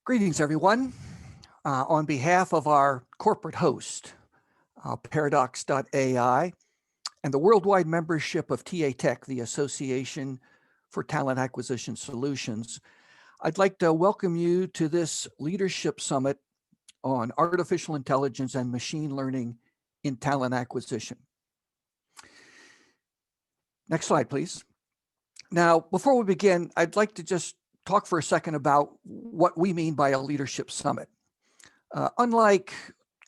Greetings, everyone. On behalf of our corporate host, Paradox.ai, and the worldwide membership of TA Tech, the Association for Talent Acquisition Solutions, I'd like to welcome you to this Leadership Summit on Artificial Intelligence and Machine Learning in Talent Acquisition. Next slide, please. Now, before we begin, I'd like to just talk for a second about what we mean by a leadership summit. Unlike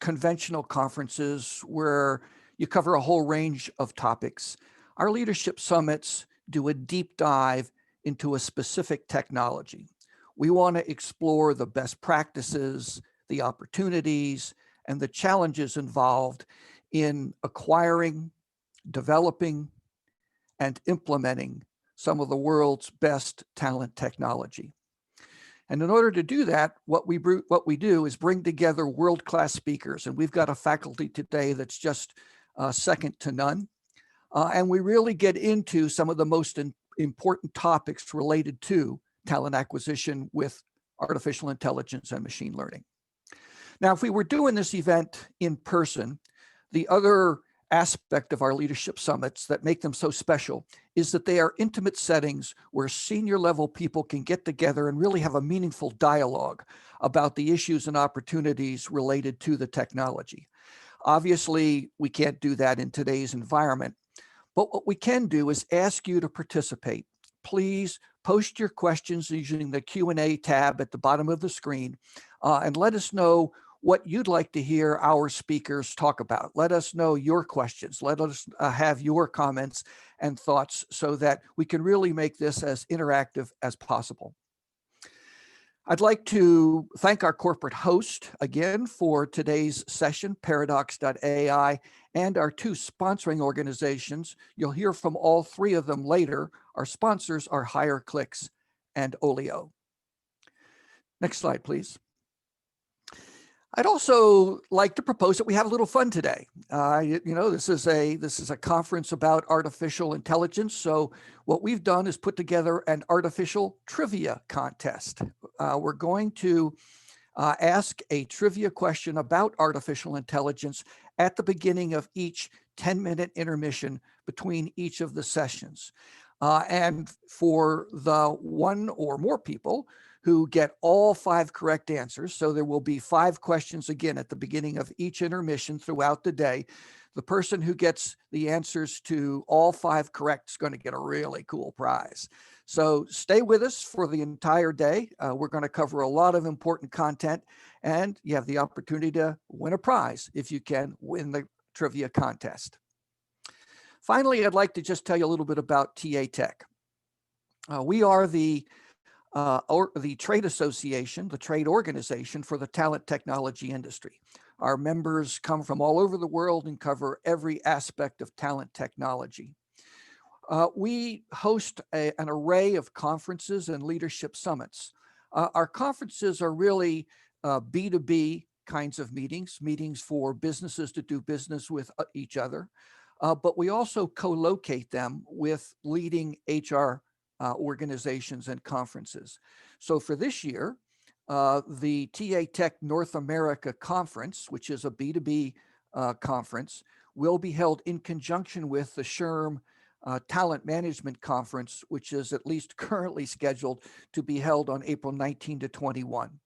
conventional conferences where you cover a whole range of topics, our leadership summits do a deep dive into a specific technology. We want to explore the best practices, the opportunities, and the challenges involved in acquiring, developing, and implementing some of the world's best talent technology. And in order to do that, what we do is bring together world-class speakers. And we've got a faculty today that's just second to none. And we really get into some of the most important topics related to talent acquisition with artificial intelligence and machine learning. Now, if we were doing this event in person, the other aspect of our leadership summits that make them so special is that they are intimate settings where senior level people can get together and really have a meaningful dialogue about the issues and opportunities related to the technology. Obviously, we can't do that in today's environment, but what we can do is ask you to participate. Please post your questions using the Q&A tab at the bottom of the screen and let us know what you'd like to hear our speakers talk about. Let us know your questions. Let us have your comments and thoughts so that we can really make this as interactive as possible. I'd like to thank our corporate host again for today's session, Paradox.ai, and our two sponsoring organizations. You'll hear from all three of them later. Our sponsors are HireClicks and Olio. Next slide, please. I'd also like to propose that we have a little fun today. This is a conference about artificial intelligence. So what we've done is put together an artificial trivia contest. We're going to ask a trivia question about artificial intelligence at the beginning of each 10-minute intermission between each of the sessions. And for the one or more people who get all 5 correct answers, so there will be 5 questions again at the beginning of each intermission throughout the day. The person who gets the answers to all 5 correct is going to get a really cool prize. So stay with us for the entire day. We're going to cover a lot of important content, and you have the opportunity to win a prize if you can win the trivia contest. Finally, I'd like to just tell you a little bit about TA Tech. We are the trade association, the trade organization for the talent technology industry. Our members come from all over the world and cover every aspect of talent technology. We host an array of conferences and leadership summits. Our conferences are really B2B kinds of meetings for businesses to do business with each other. But we also co-locate them with leading HR organizations and conferences. So for this year, the TA Tech North America Conference, which is a B2B conference, will be held in conjunction with the SHRM Talent Management Conference, which is at least currently scheduled to be held on April 19 to 21.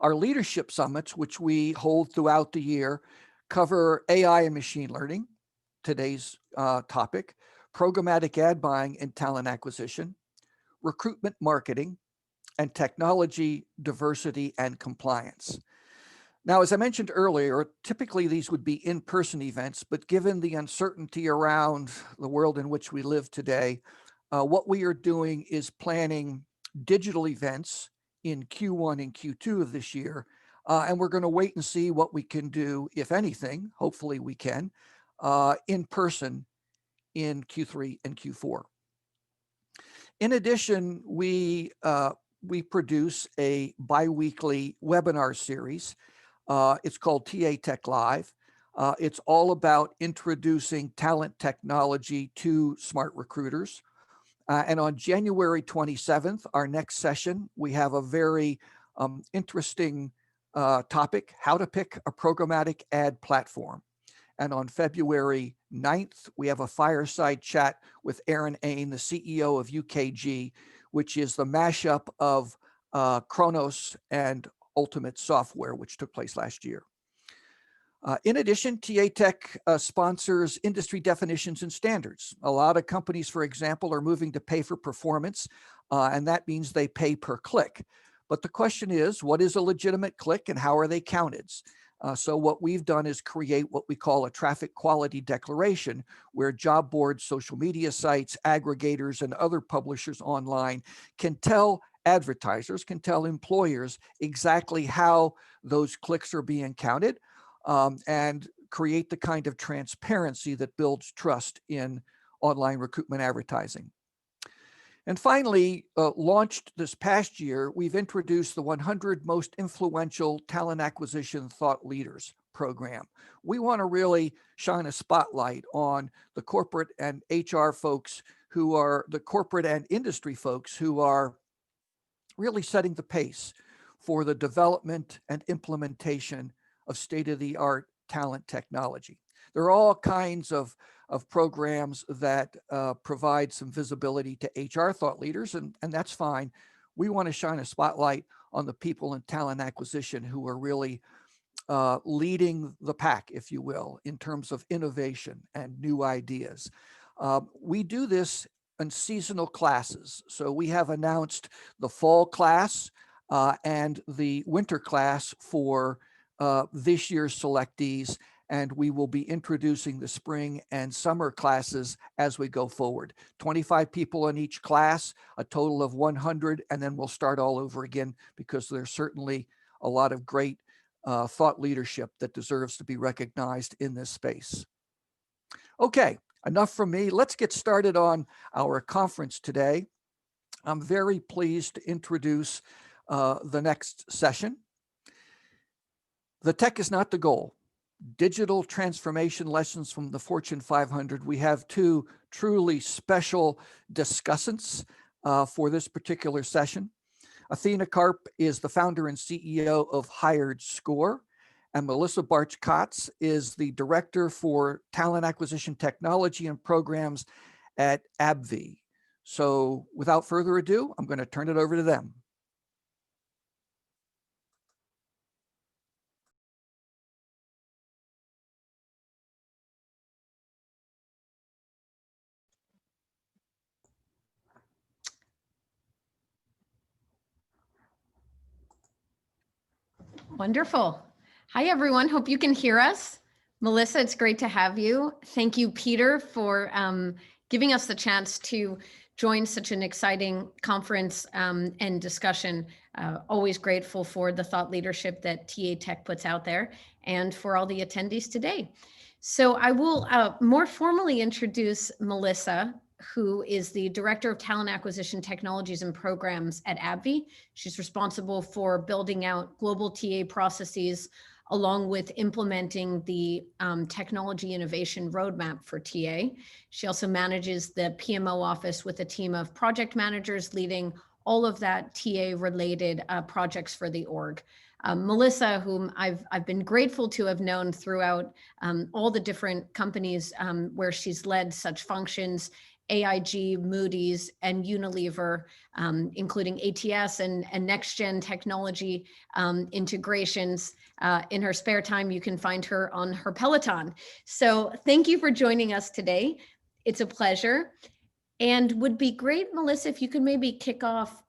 Our leadership summits, which we hold throughout the year, cover AI and machine learning, today's topic, programmatic ad buying and talent acquisition, recruitment marketing, and technology, diversity, and compliance. Now, as I mentioned earlier, typically these would be in-person events, but given the uncertainty around the world in which we live today, what we are doing is planning digital events in Q1 and Q2 of this year, and we're going to wait and see what we can do, if anything, hopefully we can, in person in Q3 and Q4. In addition, we produce a bi-weekly webinar series. It's called TA Tech Live. It's all about introducing talent technology to smart recruiters. And on January 27th, our next session, we have a very interesting topic, how to pick a programmatic ad platform. And on February 9th, we have a fireside chat with Aaron Ain, the CEO of UKG, which is the mashup of Kronos and Ultimate Software, which took place last year. In addition, TA Tech sponsors industry definitions and standards. A lot of companies, for example, are moving to pay for performance, and that means they pay per click. But the question is, what is a legitimate click and how are they counted? So what we've done is create what we call a traffic quality declaration, where job boards, social media sites, aggregators, and other publishers online can tell advertisers, can tell employers exactly how those clicks are being counted, and create the kind of transparency that builds trust in online recruitment advertising. And finally, launched this past year, we've introduced the 100 Most Influential Talent Acquisition Thought Leaders program. We want to really shine a spotlight on the corporate and HR folks who are the corporate and industry folks who are really setting the pace for the development and implementation of state-of-the-art talent technology. There are all kinds of programs that provide some visibility to HR thought leaders, and that's fine. We want to shine a spotlight on the people in talent acquisition who are really leading the pack, if you will, in terms of innovation and new ideas. We do this in seasonal classes. So we have announced the fall class and the winter class for this year's selectees, and we will be introducing the spring and summer classes as we go forward. 25 people in each class, a total of 100, and then we'll start all over again because there's certainly a lot of great thought leadership that deserves to be recognized in this space. Okay, enough from me. Let's get started on our conference today. I'm very pleased to introduce the next session. The tech is not the goal. Digital transformation lessons from the Fortune 500. We have two truly special discussants for this particular session. Athena Karp is the founder and CEO of HiredScore, and Melissa Bartsch-Kotz is the Director for Talent Acquisition Technology and Programs at AbbVie. So without further ado, I'm going to turn it over to them. Wonderful. Hi, everyone. Hope you can hear us. Melissa, it's great to have you. Thank you, Peter, for giving us the chance to join such an exciting conference and discussion. Always grateful for the thought leadership that TA Tech puts out there and for all the attendees today. So I will more formally introduce Melissa, who is the Director of Talent Acquisition Technologies and Programs at AbbVie. She's responsible for building out global TA processes along with implementing the technology innovation roadmap for TA. She also manages the PMO office with a team of project managers leading all of that TA-related projects for the org. Melissa, whom I've been grateful to have known throughout all the different companies where she's led such functions, AIG, Moody's, and Unilever, including ATS and next-gen technology integrations. In her spare time, you can find her on her Peloton. So thank you for joining us today. It's a pleasure. And would be great, Melissa, if you could maybe kick off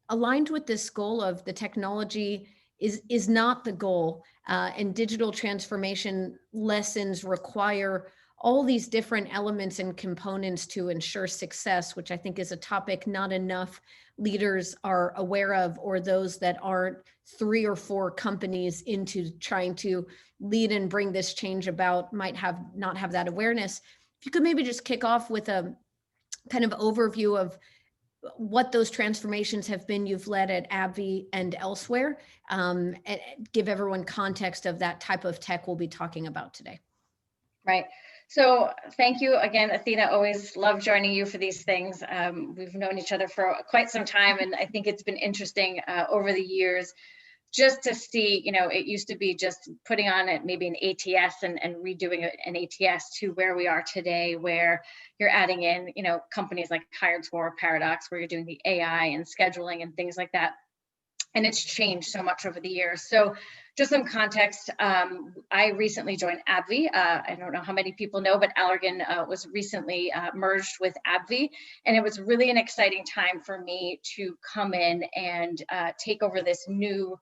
aligned with this goal of the technology is not the goal, and digital transformation lessons require all these different elements and components to ensure success, which I think is a topic not enough leaders are aware of, or those that aren't 3 or 4 companies into trying to lead and bring this change about might not have that awareness. If you could maybe just kick off with a kind of overview of what those transformations have been you've led at AbbVie and elsewhere, and give everyone context of that type of tech we'll be talking about today. Right. So thank you again, Athena. Always love joining you for these things. We've known each other for quite some time, and I think it's been interesting over the years just to see, it used to be just putting on it maybe an ATS and redoing an ATS to where we are today, where you're adding in, companies like HiredScore, Paradox, where you're doing the AI and scheduling and things like that. And it's changed so much over the years. So just some context, I recently joined AbbVie. I don't know how many people know, but Allergan was recently merged with AbbVie. And it was really an exciting time for me to come in and take over this new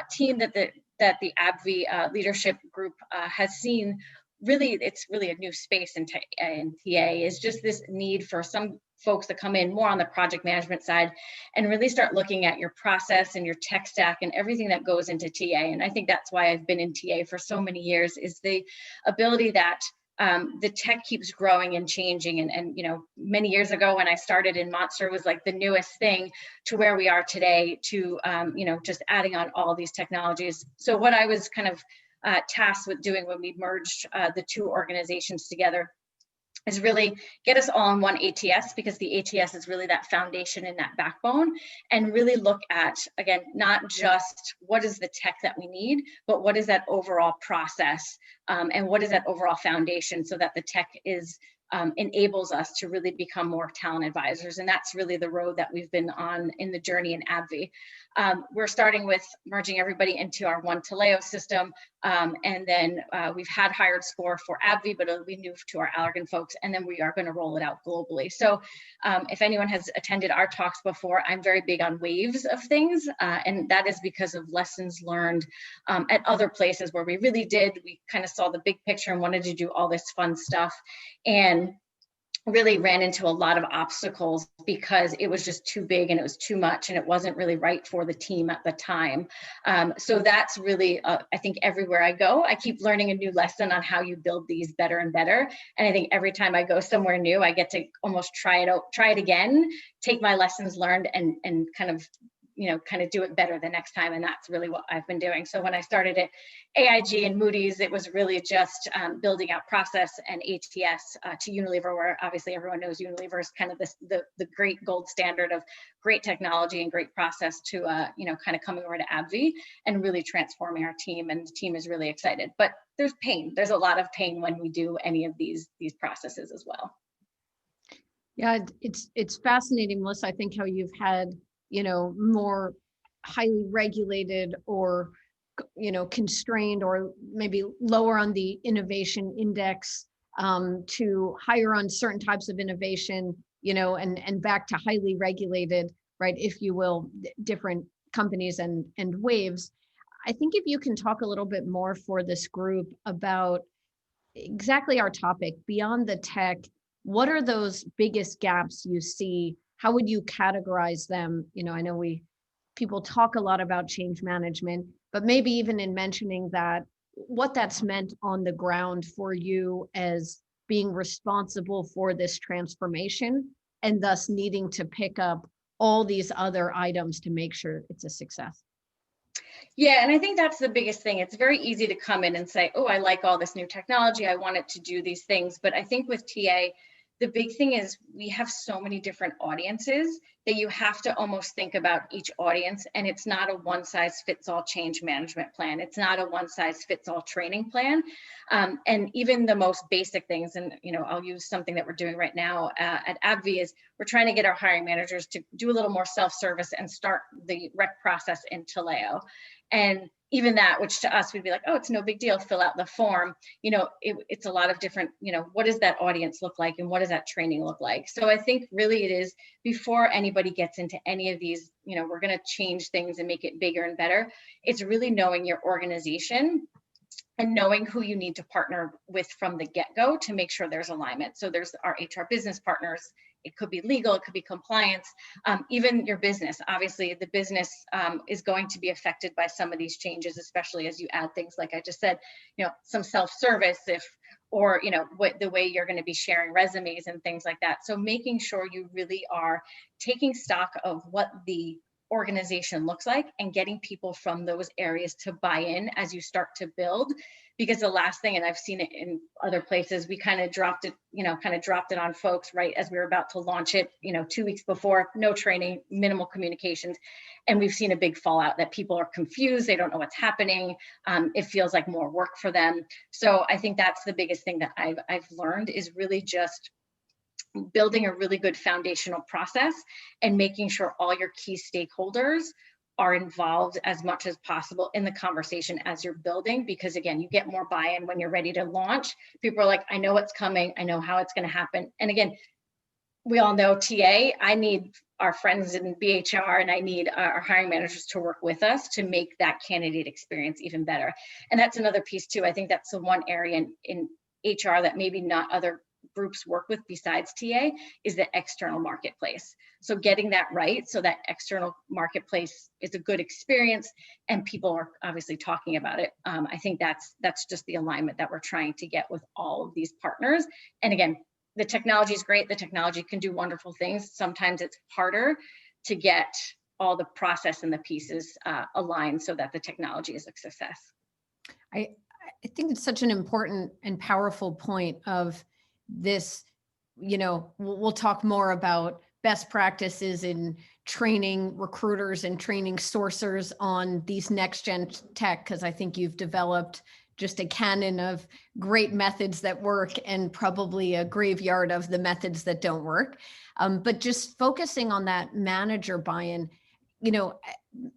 team that the AbbVie leadership group has seen. Really, it's really a new space in TA, is just this need for some folks to come in more on the project management side and really start looking at your process and your tech stack and everything that goes into TA. And I think that's why I've been in TA for so many years, is the ability that the tech keeps growing and changing. And many years ago when I started in Monster was like the newest thing to where we are today, to just adding on all these technologies. So what I was kind of tasked with doing when we merged the two organizations together is really get us all in one ATS, because the ATS is really that foundation and that backbone, and really look at, again, not just what is the tech that we need, but what is that overall process, and what is that overall foundation, so that the tech is enables us to really become more talent advisors. And that's really the road that we've been on in the journey in AbbVie. We're starting with merging everybody into our one Taleo system. And then we've had HiredScore for AbbVie, but it'll be new to our Allergan folks. And then we are going to roll it out globally. So if anyone has attended our talks before, I'm very big on waves of things. And that is because of lessons learned at other places where we kind of saw the big picture and wanted to do all this fun stuff. And really ran into a lot of obstacles because it was just too big and it was too much and it wasn't really right for the team at the time. So that's really, I think everywhere I go, I keep learning a new lesson on how you build these better and better. And I think every time I go somewhere new, I get to almost try it again, take my lessons learned and kind of do it better the next time. And that's really what I've been doing. So when I started at AIG and Moody's, it was really just building out process and ATS to Unilever, where obviously everyone knows Unilever is kind of the great gold standard of great technology and great process, to kind of coming over to AbbVie and really transforming our team. And the team is really excited. But there's pain. There's a lot of pain when we do any of these processes as well. Yeah, it's fascinating, Melissa. I think how you've had more highly regulated or, constrained, or maybe lower on the innovation index, to higher on certain types of innovation, and back to highly regulated, right, if you will, different companies and waves. I think if you can talk a little bit more for this group about exactly our topic, beyond the tech, what are those biggest gaps you see? How would you categorize them? I know people talk a lot about change management, but maybe even in mentioning that, what that's meant on the ground for you as being responsible for this transformation, and thus needing to pick up all these other items to make sure it's a success. Yeah, and I think that's the biggest thing. It's very easy to come in and say, oh, I like all this new technology, I want it to do these things. But I think with TA, the big thing is we have so many different audiences that you have to almost think about each audience, and it's not a one size fits all change management plan. It's not a one size fits all training plan. And even the most basic things, and I'll use something that we're doing right now at AbbVie, is we're trying to get our hiring managers to do a little more self-service and start the rec process in Taleo. And even that, which to us, we'd be like, oh, it's no big deal, fill out the form. It's a lot of different, what does that audience look like and what does that training look like? So I think really it is, before anybody gets into any of these, we're going to change things and make it bigger and better. It's really knowing your organization and knowing who you need to partner with from the get-go to make sure there's alignment. So there's our HR business partners. It could be legal, it could be compliance, even your business. Obviously, the business is going to be affected by some of these changes, especially as you add things like I just said, some self-service, or the way you're going to be sharing resumes and things like that. So making sure you really are taking stock of what the organization looks like, and getting people from those areas to buy in as you start to build. Because the last thing, and I've seen it in other places, we kind of dropped it on folks right as we were about to launch it, 2 weeks before, no training, minimal communications. And we've seen a big fallout that people are confused. They don't know what's happening. It feels like more work for them. So I think that's the biggest thing that I've learned, is really just building a really good foundational process and making sure all your key stakeholders are involved as much as possible in the conversation as you're building. Because again, you get more buy-in when you're ready to launch. People are like, I know what's coming, I know how it's going to happen. And again, we all know TA, I need our friends in BHR and I need our hiring managers to work with us to make that candidate experience even better. And that's another piece too. I think that's the one area in HR that maybe not other groups work with besides TA, is the external marketplace. So getting that right, so that external marketplace is a good experience and people are obviously talking about it. I think that's just the alignment that we're trying to get with all of these partners. And again, the technology is great. The technology can do wonderful things. Sometimes it's harder to get all the process and the pieces aligned so that the technology is a success. I think it's such an important and powerful point of this. We'll talk more about best practices in training recruiters and training sourcers on these next gen tech, because I think you've developed just a canon of great methods that work and probably a graveyard of the methods that don't work. But just focusing on that manager buy-in,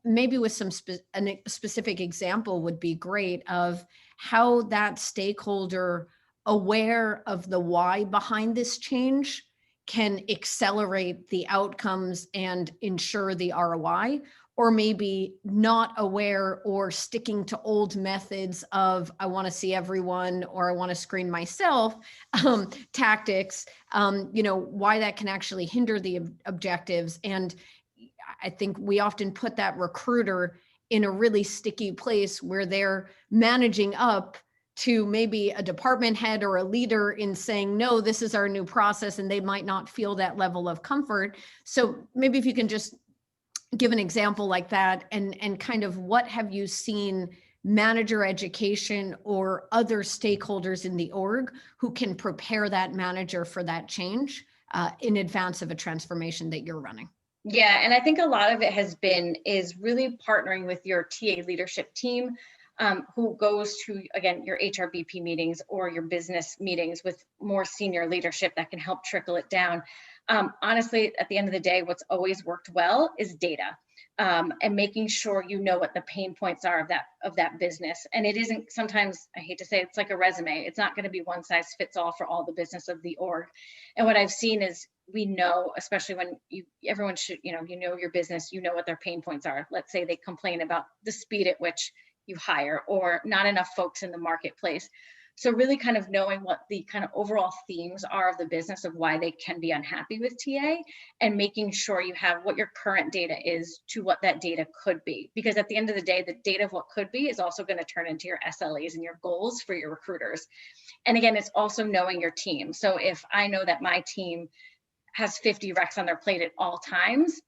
maybe with a specific example would be great of how that stakeholder aware of the why behind this change can accelerate the outcomes and ensure the ROI, or maybe not aware or sticking to old methods of, I want to see everyone, or I want to screen myself, tactics, why that can actually hinder the objectives. And I think we often put that recruiter in a really sticky place where they're managing up to maybe a department head or a leader in saying, no, this is our new process, and they might not feel that level of comfort. So maybe if you can just give an example like that, and kind of what have you seen manager education or other stakeholders in the org who can prepare that manager for that change in advance of a transformation that you're running? Yeah, and I think a lot of it is really partnering with your TA leadership team, who goes to, again, your HRBP meetings or your business meetings with more senior leadership that can help trickle it down. Honestly, at the end of the day, what's always worked well is data, and making sure you know what the pain points are of that business. And it isn't, sometimes, I hate to say, it's like a resume. It's not going to be one size fits all for all the business of the org. And what I've seen is, we know, especially when everyone should, you know your business, you know what their pain points are. Let's say they complain about the speed at which you hire, or not enough folks in the marketplace. So really kind of knowing what the kind of overall themes are of the business of why they can be unhappy with TA, and making sure you have what your current data is to what that data could be. Because at the end of the day, the data of what could be is also going to turn into your SLAs and your goals for your recruiters. And again, it's also knowing your team. So if I know that my team has 50 recs on their plate at all times,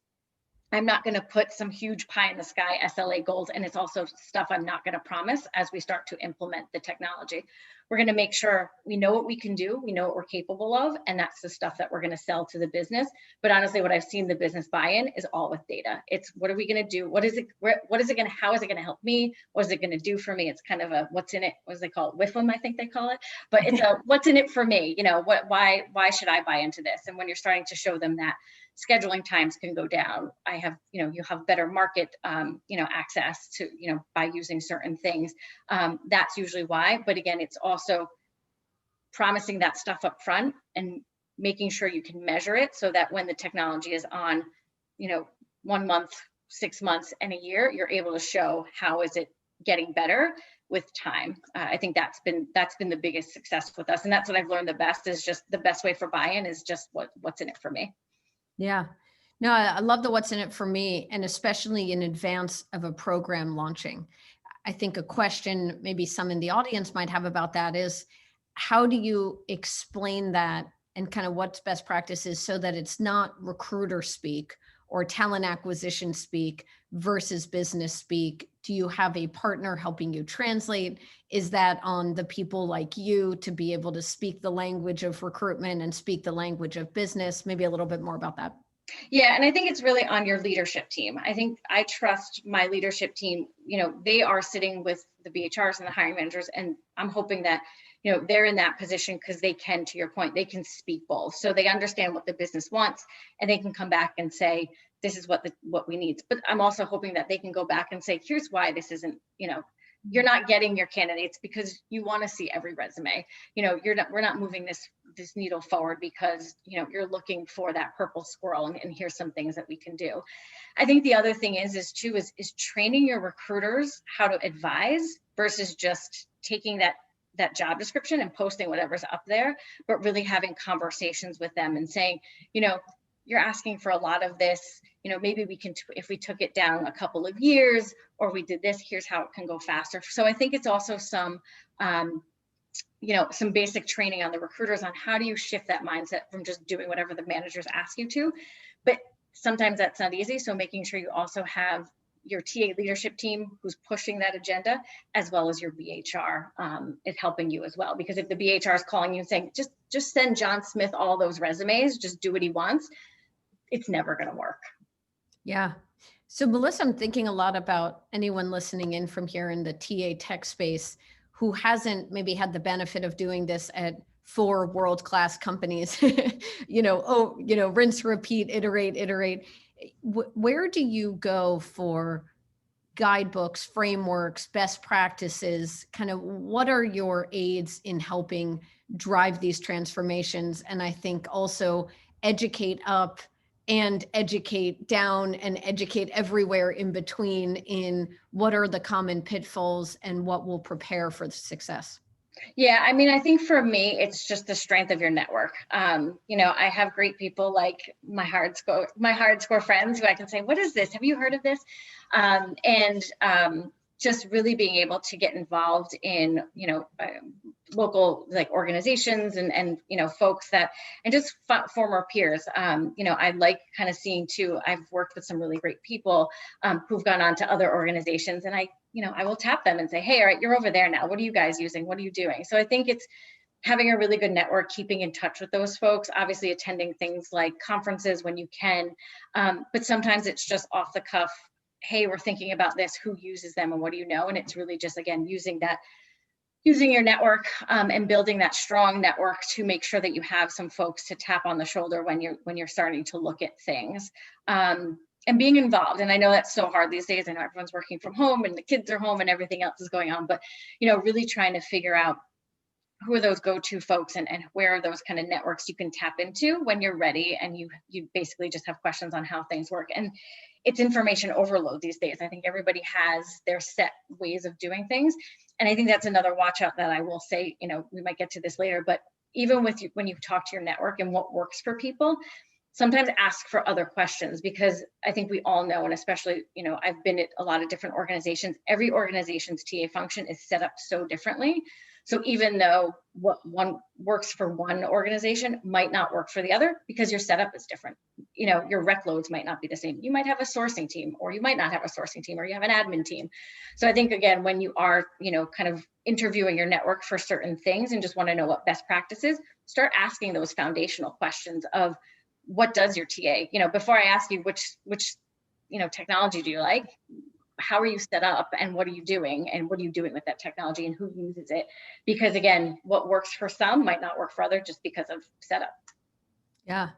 I'm not going to put some huge pie in the sky SLA goals. And it's also stuff I'm not going to promise as we start to implement the technology. We're going to make sure we know what we can do, we know what we're capable of, and that's the stuff that we're going to sell to the business. But honestly, what I've seen the business buy-in is all with data. It's, what are we going to do? How is it going to help me? What is it going to do for me? It's kind of a, what's in it? What do they call it? Whiffum, I think they call it. But it's a, what's in it for me? Why should I buy into this? And when you're starting to show them that scheduling times can go down, I have, you have better market, access to, by using certain things. That's usually why. But again, it's also promising that stuff up front and making sure you can measure it, so that when the technology is on, 1 month, 6 months, and a year, you're able to show how is it getting better with time. I think that's been the biggest success with us. And that's what I've learned the best, is just the best way for buy-in is just what's in it for me. Yeah, no, I love the what's in it for me, and especially in advance of a program launching. I think a question maybe some in the audience might have about that is, how do you explain that, and kind of what's best practices so that it's not recruiter speak or talent acquisition speak versus business speak? Do you have a partner helping you translate? Is that on the people like you to be able to speak the language of recruitment and speak the language of business? Maybe a little bit more about that. Yeah, and I think it's really on your leadership team. I think I trust my leadership team. They are sitting with the BHRs and the hiring managers, and I'm hoping that, they're in that position because they can, to your point, they can speak both. So they understand what the business wants, and they can come back and say, this is what we need. But I'm also hoping that they can go back and say, here's why this isn't, you're not getting your candidates because you want to see every resume. We're not moving this needle forward because, you're looking for that purple squirrel, and here's some things that we can do. I think the other thing is training your recruiters how to advise versus just taking that job description and posting whatever's up there, but really having conversations with them and saying, you're asking for a lot of this, maybe we can, if we took it down a couple of years, or we did this, here's how it can go faster. So I think it's also some basic training on the recruiters on how do you shift that mindset from just doing whatever the managers ask you to, but sometimes that's not easy. So making sure you also have your TA leadership team who's pushing that agenda, as well as your BHR is helping you as well. Because if the BHR is calling you and saying, just send John Smith all those resumes, just do what he wants, it's never going to work. Yeah. So Melissa, I'm thinking a lot about anyone listening in from here in the TA tech space who hasn't maybe had the benefit of doing this at 4 world-class companies, rinse, repeat, iterate. Where do you go for guidebooks, frameworks, best practices? Kind of what are your aids in helping drive these transformations? And I think also educate up and educate down and educate everywhere in between in what are the common pitfalls and what will prepare for the success. Yeah, I mean, I think for me, it's just the strength of your network. I have great people like my hard score friends who I can say, what is this? Have you heard of this? Just really being able to get involved in, local like organizations and folks that, and just former peers. I like kind of seeing too, I've worked with some really great people who've gone on to other organizations, and I will tap them and say, hey, all right, you're over there now. What are you guys using? What are you doing? So I think it's having a really good network, keeping in touch with those folks, obviously attending things like conferences when you can, but sometimes it's just off the cuff. Hey, we're thinking about this, who uses them and what do you know? And it's really just, again, using your network and building that strong network to make sure that you have some folks to tap on the shoulder when you're starting to look at things. And being involved. And I know that's so hard these days. I know everyone's working from home and the kids are home and everything else is going on, but really trying to figure out who are those go-to folks and where are those kind of networks you can tap into when you're ready and you basically just have questions on how things work. And it's information overload these days. I think everybody has their set ways of doing things. And I think that's another watch out that I will say, we might get to this later, but even with you, when you talk to your network and what works for people, sometimes ask for other questions, because I think we all know, and especially, I've been at a lot of different organizations, every organization's TA function is set up so differently. So even though what one works for one organization might not work for the other, because your setup is different. Your rec loads might not be the same. You might have a sourcing team, or you might not have a sourcing team, or you have an admin team. So I think, again, when you are, kind of interviewing your network for certain things and just want to know what best practices, start asking those foundational questions of, what does your TA, before I ask you which technology do you like, how are you set up and what are you doing and what are you doing with that technology and who uses it? Because again, what works for some might not work for others just because of setup. Yeah,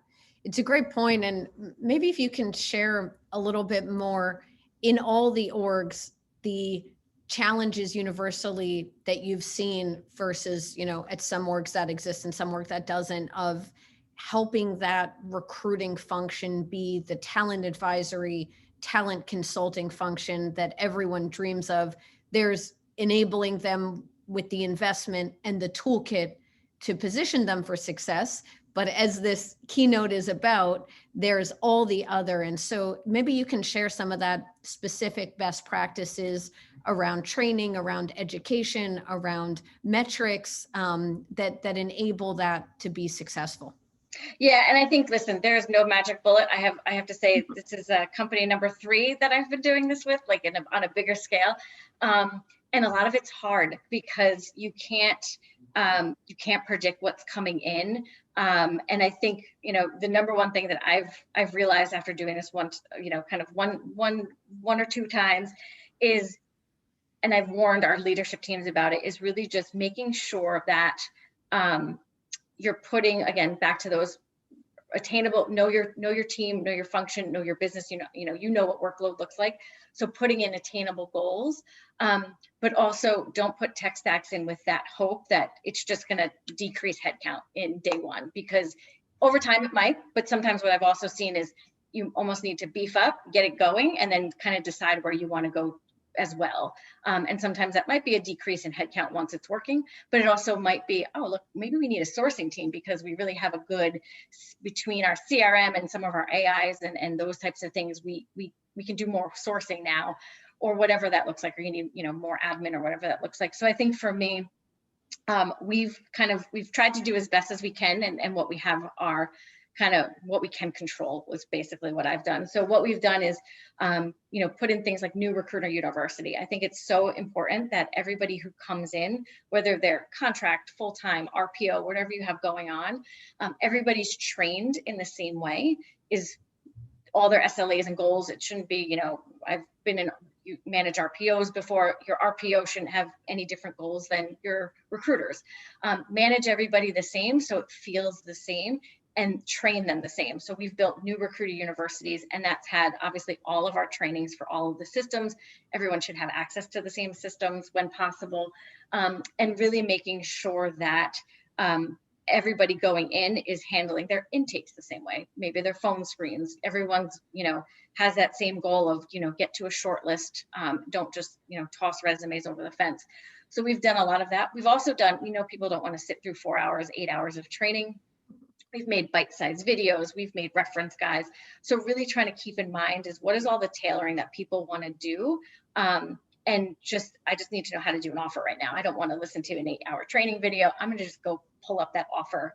it's a great point. And maybe if you can share a little bit more in all the orgs, the challenges universally that you've seen versus, at some orgs that exist and some org that doesn't, of helping that recruiting function be the talent advisory, talent consulting function that everyone dreams of. There's enabling them with the investment and the toolkit to position them for success. But as this keynote is about, there's all the other. And so maybe you can share some of that specific best practices around training, around education, around metrics that enable that to be successful. Yeah, and I think, listen, there's no magic bullet. I have to say, this is company number 3 that I've been doing this with, like on a bigger scale. And a lot of it's hard because you can't predict what's coming in. And I think, the number one thing that I've realized after doing this once, kind of one or two times is, and I've warned our leadership teams about it, is really just making sure that you're putting, again, back to those attainable, know your team, know your function, know your business, you know what workload looks like. So putting in attainable goals, but also don't put tech stacks in with that hope that it's just going to decrease headcount in day one, because over time it might, but sometimes what I've also seen is you almost need to beef up, get it going, and then kind of decide where you want to go as well. And sometimes that might be a decrease in headcount once it's working, but it also might be, oh, look, maybe we need a sourcing team because we really have a good, between our CRM and some of our AIs and those types of things, we can do more sourcing now, or whatever that looks like, or you need, more admin or whatever that looks like. So I think for me, we've tried to do as best as we can, and what we have are kind of what we can control was basically what I've done. So what we've done is, put in things like new recruiter university. I think it's so important that everybody who comes in, whether they're contract, full-time, RPO, whatever you have going on, everybody's trained in the same way, is all their SLAs and goals. It shouldn't be, I've been in, you manage RPOs before, your RPO shouldn't have any different goals than your recruiters. Manage everybody the same so it feels the same, and train them the same. So we've built new recruiter universities, and that's had obviously all of our trainings for all of the systems. Everyone should have access to the same systems when possible, and really making sure that everybody going in is handling their intakes the same way. Maybe their phone screens, everyone's, has that same goal of, get to a short list. Don't just, toss resumes over the fence. So we've done a lot of that. We've also done, people don't want to sit through 4 hours, 8 hours of training. We've made bite-sized videos, we've made reference guides. So really trying to keep in mind is, what is all the tailoring that people want to do? And I just need to know how to do an offer right now. I don't want to listen to an 8-hour training video. I'm going to just go pull up that offer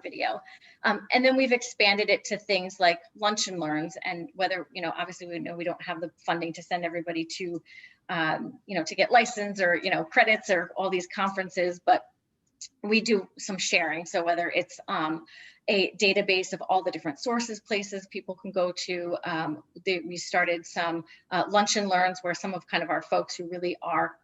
video. And then we've expanded it to things like lunch and learns, and whether, obviously we know we don't have the funding to send everybody to, to get licensed or, credits or all these conferences, but we do some sharing. So whether it's a database of all the different sources, places people can go to, we started some lunch and learns where some of kind of our folks who really are,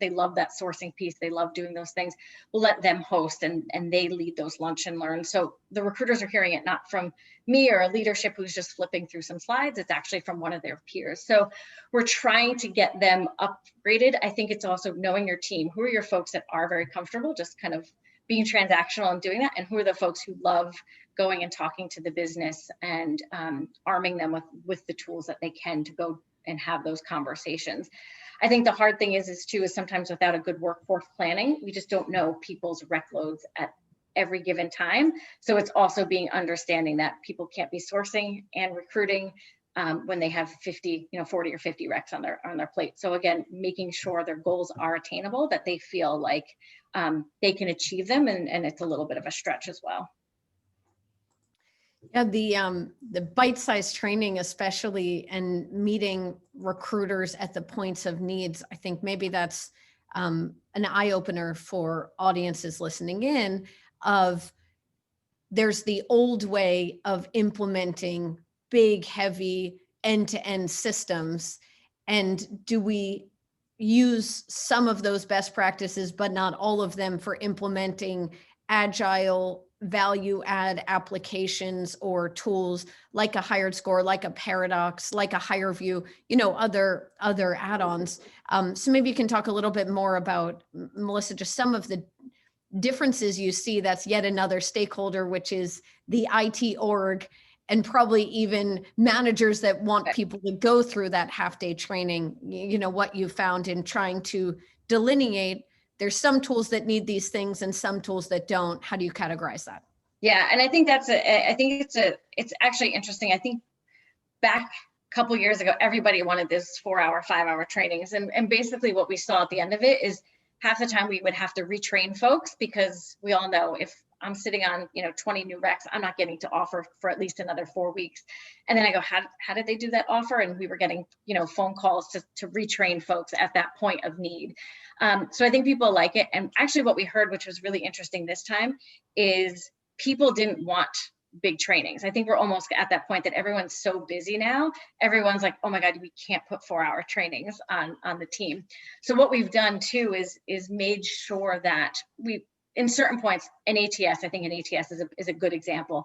they love that sourcing piece, they love doing those things, we'll let them host, and they lead those lunch and learns. So the recruiters are hearing it not from me or a leadership who's just flipping through some slides, it's actually from one of their peers. So we're trying to get them upgraded. I think it's also knowing your team. Who are your folks that are very comfortable just kind of being transactional and doing that, and who are the folks who love going and talking to the business and arming them with the tools that they can to go and have those conversations. I think the hard thing is sometimes without a good workforce planning, we just don't know people's rec loads at every given time. So it's also understanding that people can't be sourcing and recruiting when they have 40 or 50 recs on their plate. So again, making sure their goals are attainable, that they feel like they can achieve them, and it's a little bit of a stretch as well. Yeah, the bite-sized training, especially, and meeting recruiters at the points of needs, I think maybe that's an eye-opener for audiences listening in. Of there's the old way of implementing big, heavy, end-to-end systems, and do we use some of those best practices, but not all of them, for implementing agile value add applications or tools like a Hired Score, like a Paradox, like a HireVue, other add-ons. So maybe you can talk a little bit more about, Melissa, just some of the differences you see. That's yet another stakeholder, which is the IT org, and probably even managers that want people to go through that half-day training. What you found in trying to delineate, there's some tools that need these things and some tools that don't. How do you categorize that? Yeah, and I think it's actually interesting. I think back a couple years ago, everybody wanted this 4-hour, 5-hour trainings, and basically what we saw at the end of it is half the time we would have to retrain folks, because we all know if I'm sitting on, 20 new recs. I'm not getting to offer for at least another 4 weeks. And then I go, how did they do that offer? And we were getting, phone calls to retrain folks at that point of need. So I think people like it. And actually what we heard, which was really interesting this time, is people didn't want big trainings. I think we're almost at that point that everyone's so busy now. Everyone's like, oh my God, we can't put 4-hour trainings on the team. So what we've done too is made sure that we, in certain points, an ATS, I think an ATS is a good example.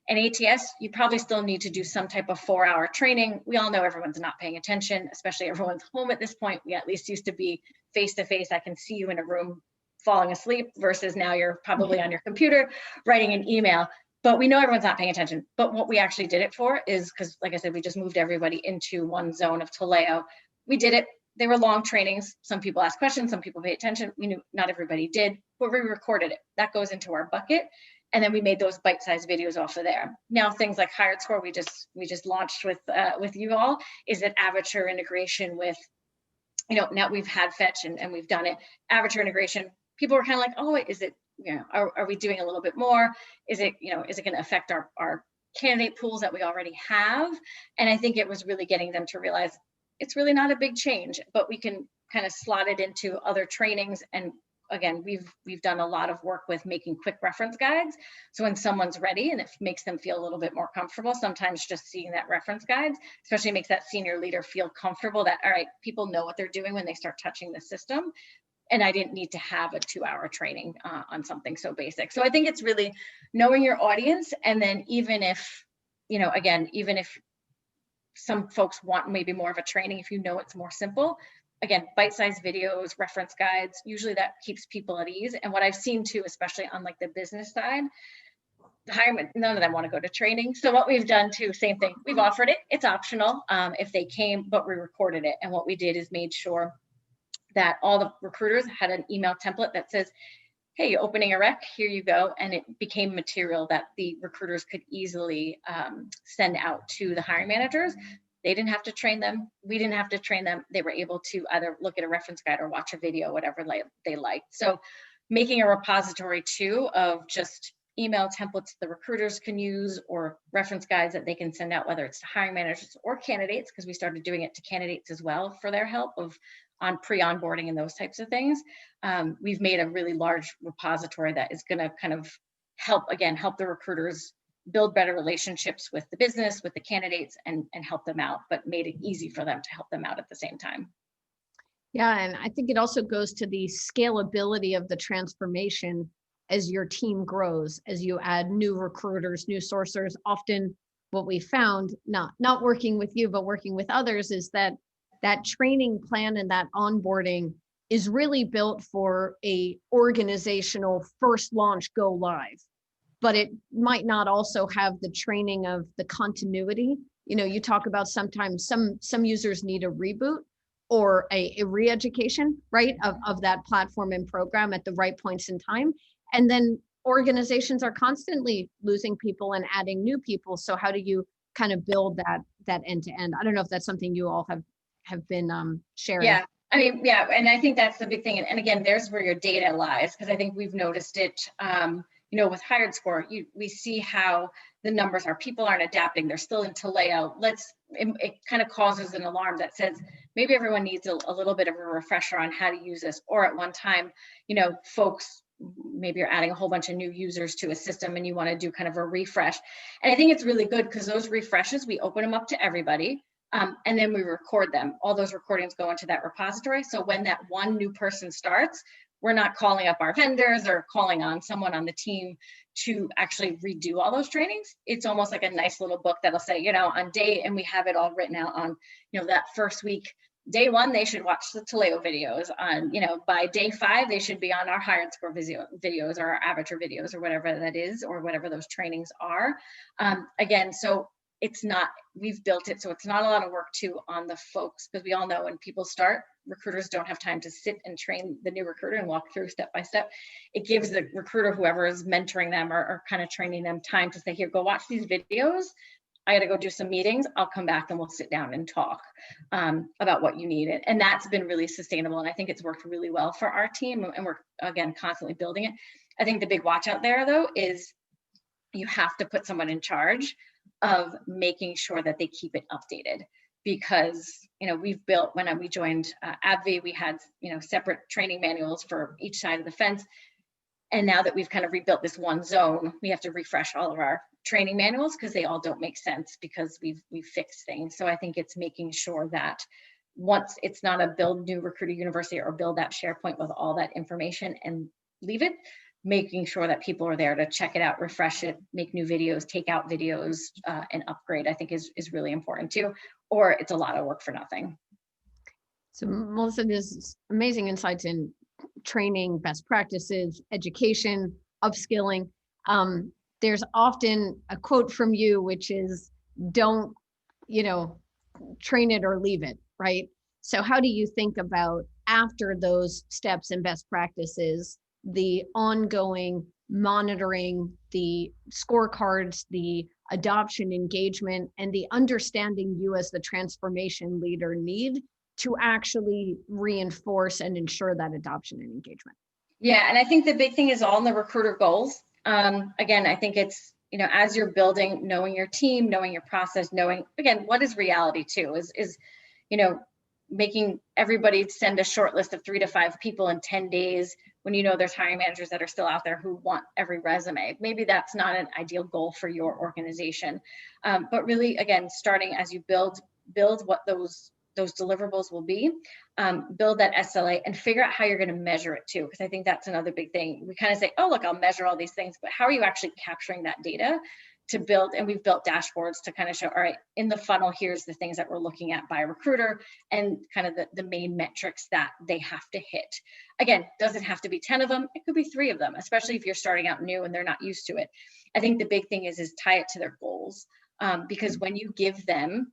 An ATS, you probably still need to do some type of 4-hour training. We all know everyone's not paying attention, especially everyone's home at this point. We at least used to be face-to-face. I can see you in a room falling asleep versus now you're probably on your computer writing an email. But we know everyone's not paying attention. But what we actually did it for is, because like I said, we just moved everybody into one zone of Taleo. We did it. They were long trainings. Some people asked questions, some people paid attention. We knew not everybody did, but we recorded it. That goes into our bucket. And then we made those bite-sized videos off of there. Now things like HiredScore, we just launched with you all, is that Avature integration with, now we've had Fetch and we've done it. Avature integration, people were kind of like, oh, is it, are we doing a little bit more? Is it going to affect our candidate pools that we already have? And I think it was really getting them to realize it's really not a big change, but we can kind of slot it into other trainings. And again, we've done a lot of work with making quick reference guides. So when someone's ready and it makes them feel a little bit more comfortable, sometimes just seeing that reference guides, especially makes that senior leader feel comfortable that, all right, people know what they're doing when they start touching the system. And I didn't need to have a 2-hour training on something so basic. So I think it's really knowing your audience. And then even if, even if some folks want maybe more of a training, if it's more simple, again, bite-sized videos, reference guides, usually that keeps people at ease. And what I've seen too, especially on like the business side, none of them want to go to training. So what we've done too, same thing, we've offered it, it's optional if they came, but we recorded it. And what we did is made sure that all the recruiters had an email template that says, hey, you're opening a rec, here you go. And it became material that the recruiters could easily send out to the hiring managers. They didn't have to train them. We didn't have to train them. They were able to either look at a reference guide or watch a video, whatever they liked. So making a repository too of just email templates the recruiters can use or reference guides that they can send out, whether it's to hiring managers or candidates, because we started doing it to candidates as well for their help on pre-onboarding and those types of things. We've made a really large repository that is going to kind of help the recruiters build better relationships with the business, with the candidates, and help them out, but made it easy for them to help them out at the same time. Yeah, and I think it also goes to the scalability of the transformation as your team grows, as you add new recruiters, new sourcers. Often what we found, not working with you, but working with others, is that training plan and that onboarding is really built for a organizational first launch, go live. But it might not also have the training of the continuity. You talk about sometimes some users need a reboot or a re-education, right, of that platform and program at the right points in time. And then organizations are constantly losing people and adding new people. So how do you kind of build that end to end? I don't know if that's something you all have been sharing. Yeah, I mean, yeah, and I think that's the big thing. And again, there's where your data lies, because I think we've noticed it. With HiredScore, we see how the numbers are. People aren't adapting. They're still in Taleo. It kind of causes an alarm that says maybe everyone needs a little bit of a refresher on how to use this. Or at one time, folks, maybe you're adding a whole bunch of new users to a system and you want to do kind of a refresh. And I think it's really good because those refreshes, we open them up to everybody. And then we record them. All those recordings go into that repository. So when that one new person starts, we're not calling up our vendors or calling on someone on the team to actually redo all those trainings. It's almost like a nice little book that'll say, on day, and we have it all written out on, that first week, day 1, they should watch the Taleo videos on, by day 5, they should be on our HiredScore videos or our Avature videos or whatever that is, or whatever those trainings are. Again, so we've built it so it's not a lot of work too on the folks, because we all know when people start, recruiters don't have time to sit and train the new recruiter and walk through step by step. It gives the recruiter, whoever is mentoring them or kind of training them, time to say, here, go watch these videos. I got to go do some meetings. I'll come back and we'll sit down and talk about what you need. And that's been really sustainable. And I think it's worked really well for our team. And we're, again, constantly building it. I think the big watch out there though is you have to put someone in charge of making sure that they keep it updated, because we've built, when we joined AbbVie, we had separate training manuals for each side of the fence, and now that we've kind of rebuilt this one zone, we have to refresh all of our training manuals because they all don't make sense because we've fixed things. So I think it's making sure that once it's not a build new recruiter university or build that SharePoint with all that information and leave it, making sure that people are there to check it out, refresh it, make new videos, take out videos, and upgrade, I think is really important too, or it's a lot of work for nothing. So Melissa, there's amazing insights in training, best practices, education, upskilling. There's often a quote from you, which is, don't, train it or leave it, right? So how do you think about, after those steps and best practices, the ongoing monitoring, the scorecards, the adoption engagement, and the understanding you as the transformation leader need to actually reinforce and ensure that adoption and engagement? Yeah, and I think the big thing is all in the recruiter goals. Again, I think it's, as you're building, knowing your team, knowing your process, knowing, again, what is reality too, is making everybody send a short list of 3 to 5 people in 10 days when there's hiring managers that are still out there who want every resume. Maybe that's not an ideal goal for your organization. But really, again, starting as you build what those deliverables will be, build that SLA and figure out how you're going to measure it too. Because I think that's another big thing. We kind of say, oh, look, I'll measure all these things, but how are you actually capturing that data to build? And we've built dashboards to kind of show, all right, in the funnel, here's the things that we're looking at by recruiter and kind of the main metrics that they have to hit. Again, doesn't have to be 10 of them. It could be 3 of them, especially if you're starting out new and they're not used to it. I think the big thing is tie it to their goals, because when you give them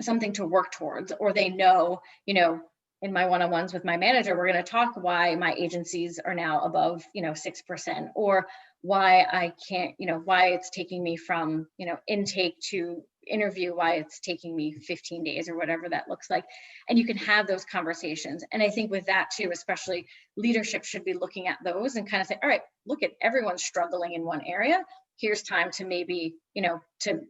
something to work towards, or they know, in my one-on-ones with my manager, we're going to talk why my agencies are now above, 6%, or why I can't, why it's taking me from, intake to interview, why it's taking me 15 days or whatever that looks like. And you can have those conversations. And I think with that too, especially leadership should be looking at those and kind of say, all right, look at everyone's struggling in one area. Here's time to maybe, to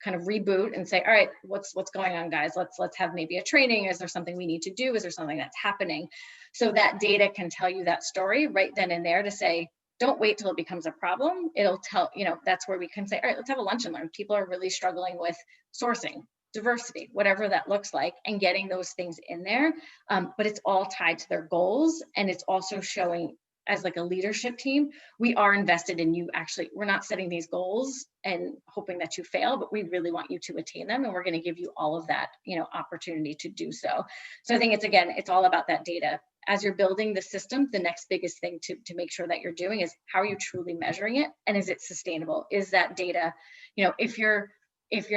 kind of reboot and say, all right, what's going on, guys? Let's have maybe a training. Is there something we need to do? Is there something that's happening? So that data can tell you that story right then and there to say, don't wait till it becomes a problem. It'll tell, that's where we can say, all right, let's have a lunch and learn. People are really struggling with sourcing, diversity, whatever that looks like, and getting those things in there. But it's all tied to their goals. And it's also showing, as like a leadership team, we are invested in you. Actually, we're not setting these goals and hoping that you fail, but we really want you to attain them. And we're going to give you all of that, opportunity to do so. So I think it's all about that data. As you're building the system, the next biggest thing to make sure that you're doing is, how are you truly measuring it? And is it sustainable? Is that data, if you're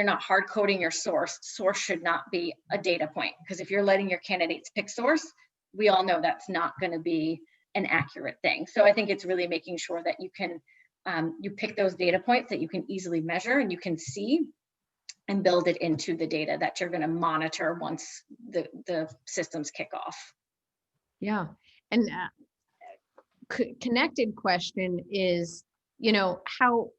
not hard coding your source should not be a data point. Because if you're letting your candidates pick source, we all know that's not going to be an accurate thing. So I think it's really making sure that you can, you pick those data points that you can easily measure and you can see, and build it into the data that you're going to monitor once the systems kick off. Yeah. And connected question is, how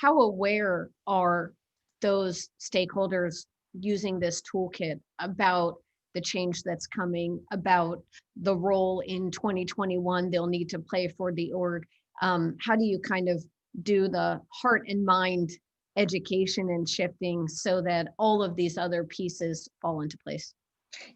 aware are those stakeholders using this toolkit about the change that's coming, about the role in 2021 they'll need to play for the org? How do you kind of do the heart and mind education and shifting so that all of these other pieces fall into place?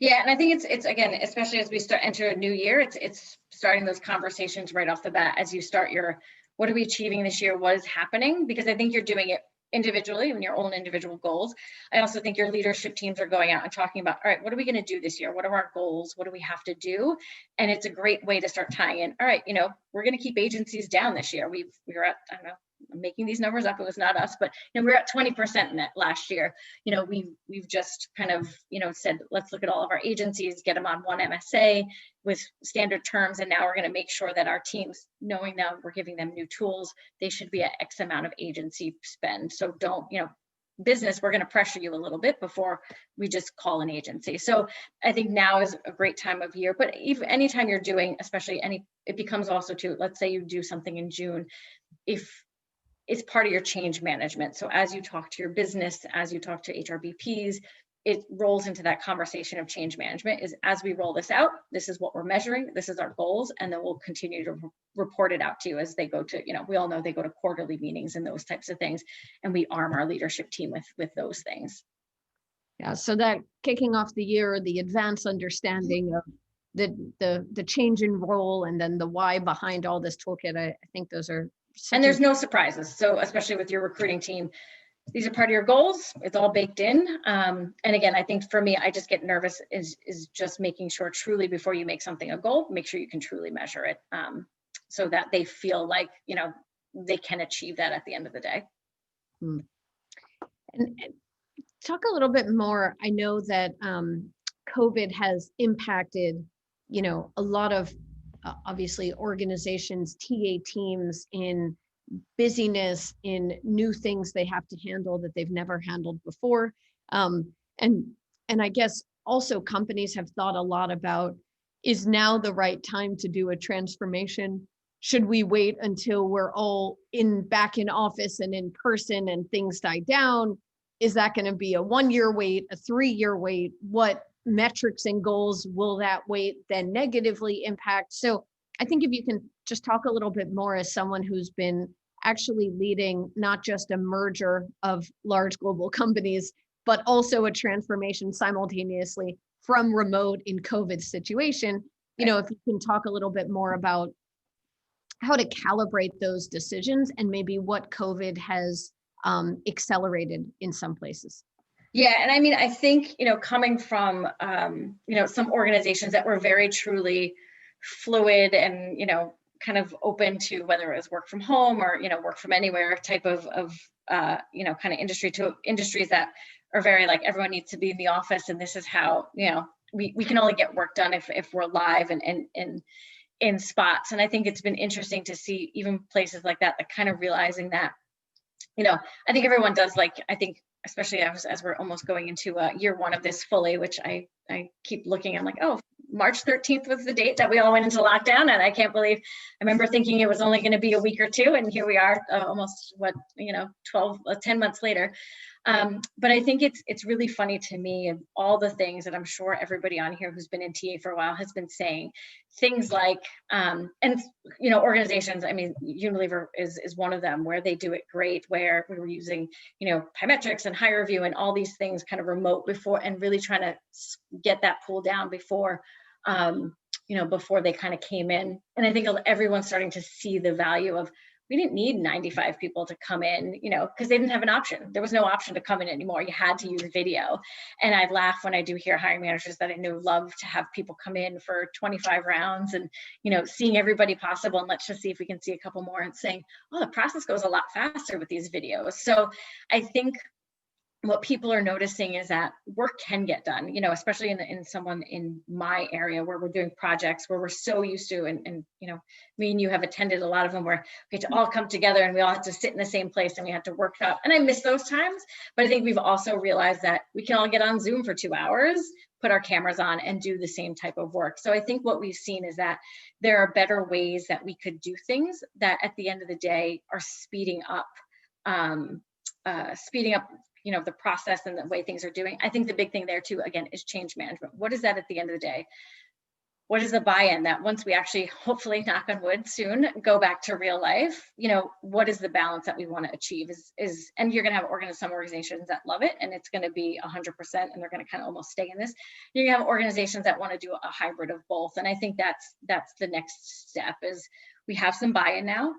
Yeah, and I think it's again, especially as we enter a new year, it's starting those conversations right off the bat as you start your, what are we achieving this year? What is happening? Because I think you're doing it individually in your own individual goals. I also think your leadership teams are going out and talking about, all right, what are we going to do this year? What are our goals? What do we have to do? And it's a great way to start tying in, all right, we're going to keep agencies down this year. We were at, I don't know, I'm making these numbers up, it was not us, but we're at 20% in it last year. We've just kind of, said, let's look at all of our agencies, get them on one MSA with standard terms. And now we're going to make sure that our teams, knowing that we're giving them new tools, they should be at X amount of agency spend. So don't, business, we're going to pressure you a little bit before we just call an agency. So I think now is a great time of year, but even anytime you're doing, especially it becomes also too, let's say you do something in June, if it's part of your change management. So as you talk to your business, as you talk to HRBPs, it rolls into that conversation of change management is as we roll this out, this is what we're measuring, this is our goals, and then we'll continue to report it out to you as they go to, we all know they go to quarterly meetings and those types of things, and we arm our leadership team with those things. Yeah, so that kicking off the year, the advanced understanding of the change in role and then the why behind all this toolkit, I think those are and there's no surprises. So especially with your recruiting team, these are part of your goals. It's all baked in. And again, I think for me, I just get nervous is just making sure truly before you make something a goal, make sure you can truly measure it so that they feel like, they can achieve that at the end of the day. And talk a little bit more. I know that COVID has impacted, a lot of obviously organizations, TA teams in busyness, in new things they have to handle that they've never handled before. And I guess also companies have thought a lot about, is now the right time to do a transformation? Should we wait until we're all back in office and in person and things die down? Is that going to be a 1-year wait, a 3-year wait? What metrics and goals will that wait then negatively impact? So I think if you can just talk a little bit more as someone who's been actually leading not just a merger of large global companies, but also a transformation simultaneously from remote in COVID situation, if you can talk a little bit more about how to calibrate those decisions and maybe what COVID has accelerated in some places. Yeah, and I mean, I think, coming from, some organizations that were very truly fluid and, kind of open to whether it was work from home or, work from anywhere type of kind of industry to industries that are very like everyone needs to be in the office. And this is how, we can only get work done if we're live and in spots. And I think it's been interesting to see even places like that kind of realizing that, I think everyone does I think, especially as we're almost going into year 1 of this fully, which I keep looking, I'm like, oh, March 13th was the date that we all went into lockdown. And I can't believe, I remember thinking it was only going to be a week or 2. And here we are almost 10 months later. But I think it's really funny to me of all the things that I'm sure everybody on here who's been in TA for a while has been saying, things like, and organizations, I mean, Unilever is one of them where they do it great, where we were using, Pymetrics and Hire Review and all these things kind of remote before, and really trying to get that pool down before, before they kind of came in. And I think everyone's starting to see the value of, we didn't need 95 people to come in, because they didn't have an option. There was no option to come in anymore. You had to use video. And I laugh when I do hear hiring managers that I know love to have people come in for 25 rounds and, seeing everybody possible. And let's just see if we can see a couple more, and saying, oh, the process goes a lot faster with these videos. So I think what people are noticing is that work can get done, especially in someone in my area where we're doing projects where we're so used to, and me and you have attended a lot of them where we had to all come together and we all had to sit in the same place and we had to workshop. And I miss those times, but I think we've also realized that we can all get on Zoom for 2 hours, put our cameras on and do the same type of work. So I think what we've seen is that there are better ways that we could do things that at the end of the day are speeding up, the process and the way things are doing. I think the big thing there too, again, is change management. What is that at the end of the day? What is the buy-in that once we actually, hopefully, knock on wood, soon go back to real life, what is the balance that we want to achieve and you're going to have some organizations that love it and it's going to be 100% and they're going to kind of almost stay in this. You're going to have organizations that want to do a hybrid of both. And I think that's the next step is we have some buy-in now.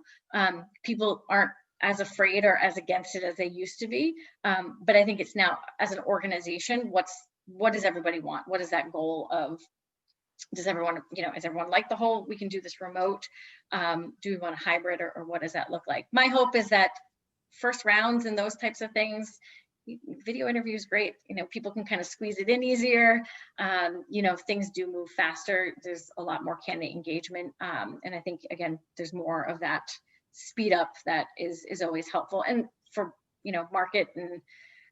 People aren't as afraid or as against it as they used to be. But I think it's now as an organization, what does everybody want? What is that goal of, does everyone, is everyone like the whole, we can do this remote? Do we want a hybrid or what does that look like? My hope is that first rounds and those types of things, video interview is great. People can kind of squeeze it in easier. Things do move faster. There's a lot more candidate engagement. And I think, again, there's more of that speed up that is always helpful. And for, market and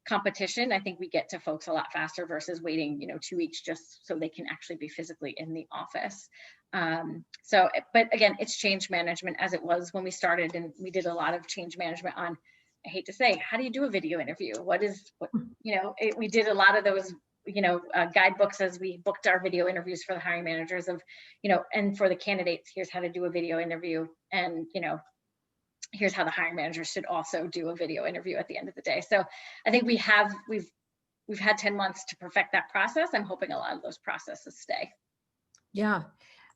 competition, I think we get to folks a lot faster versus waiting, 2 weeks just so they can actually be physically in the office. But again, it's change management as it was when we started, and we did a lot of change management on, I hate to say, how do you do a video interview? We did a lot of those, guidebooks as we booked our video interviews for the hiring managers of, and for the candidates, here's how to do a video interview. And, here's how the hiring managers should also do a video interview at the end of the day. So I think we've had 10 months to perfect that process. I'm hoping a lot of those processes stay. Yeah.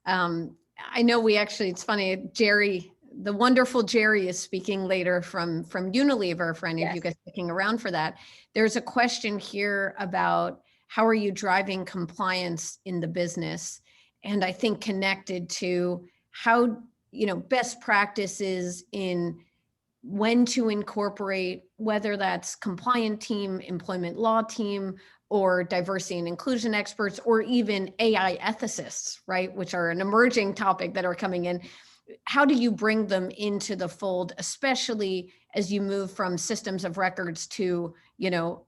I know it's funny, Jerry, the wonderful Jerry is speaking later from Unilever, for any of you guys sticking around for that. There's a question here about how are you driving compliance in the business? And I think connected to how, best practices in when to incorporate, whether that's compliant team, employment law team, or diversity and inclusion experts, or even AI ethicists, right? Which are an emerging topic that are coming in. How do you bring them into the fold, especially as you move from systems of records to,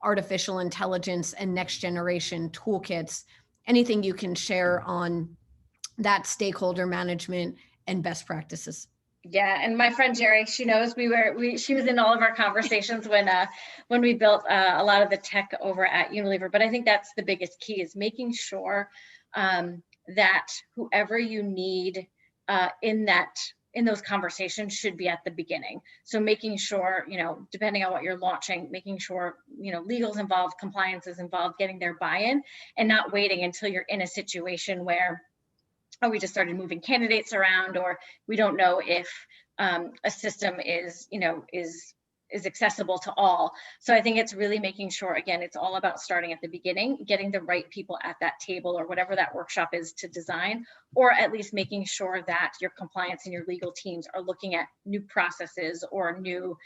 artificial intelligence and next generation toolkits? Anything you can share on that stakeholder management and best practices? Yeah, and my friend Jerry, she knows she was in all of our conversations when we built a lot of the tech over at Unilever. But I think that's the biggest key, is making sure that whoever you need in those conversations should be at the beginning. So making sure, depending on what you're launching, making sure, legal's involved, compliance is involved, getting their buy-in, and not waiting until you're in a situation where, we just started moving candidates around, or we don't know if a system is accessible to all. So I think it's really making sure, again, it's all about starting at the beginning, getting the right people at that table, or whatever that workshop is to design, or at least making sure that your compliance and your legal teams are looking at new processes or new,